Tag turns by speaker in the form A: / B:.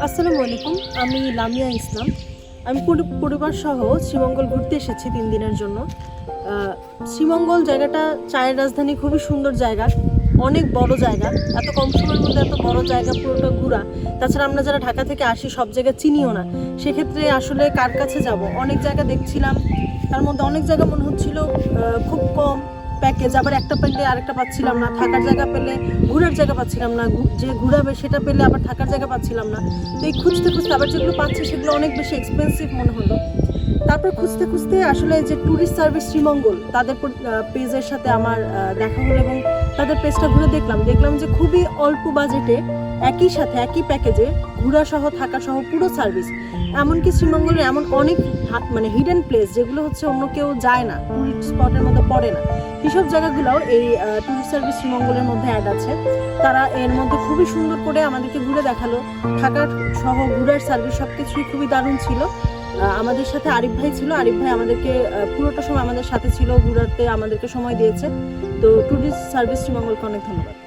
A: আসসালামু আলাইকুম, আমি লামিয়া ইসলাম। আমি পরিবার সহ শ্রীমঙ্গল ঘুরতে এসেছি 3 দিনের জন্য। শ্রীমঙ্গল জায়গাটা চায়ের রাজধানী, খুবই সুন্দর জায়গা, অনেক বড় জায়গা। এত কম সময়ের মধ্যে এত বড় জায়গা পুরোটা ঘোরা, তাছাড়া আমরা যারা ঢাকা থেকে আসি সব জায়গা চিনিও না, সেক্ষেত্রে আসলে কার কাছে যাব। অনেক জায়গা দেখছিলাম, তার মধ্যে অনেক জায়গা মনে হচ্ছিল খুব কম প্যাকেজ, আবার একটা পেলে আরেকটা পাচ্ছিলাম না, থাকার জায়গা পেলে ঘোরার জায়গা পাচ্ছিলাম না, যে ঘুরাবে সেটা পেলে আবার থাকার জায়গা পাচ্ছিলাম না। তো এই খুঁজতে খুঁজতে আবার যেগুলো পাচ্ছি সেগুলো অনেক বেশি এক্সপেন্সিভ মনে হলো। তারপর খুঁজতে খুঁজতে আসলে যে ট্যুরিস্ট সার্ভিস শ্রীমঙ্গল, তাদের পেজের সাথে আমার দেখা হলো এবং তাদের পেজটা ঘুরে দেখলাম যে খুবই অল্প বাজেটে একই সাথে একই প্যাকেজে ঘোরা সহ থাকা সহ পুরো সার্ভিস। এমনকি শ্রীমঙ্গলের এমন অনেক মানে হিডেন প্লেস যেগুলো হচ্ছে অন্য কেউ যায় না, টুরিস্ট স্পটের মধ্যে পড়ে না, সেসব জায়গাগুলোও এই ট্যুরিস্ট সার্ভিস শ্রীমঙ্গলের মধ্যে অ্যাড আছে। তারা এর মধ্যে খুবই সুন্দর করে আমাদেরকে ঘুরে দেখালো, থাকার সহ ঘোরার সার্ভিস সব কিছুই খুবই দারুণ ছিল। আমাদের সাথে আরিফ ভাই ছিল, আরিফ ভাই আমাদেরকে পুরোটা সময় আমাদের সাথে ছিল, ঘুরাতে আমাদেরকে সময় দিয়েছে। তো ট্যুরিস্ট সার্ভিস শ্রীমঙ্গলকে অনেক ধন্যবাদ।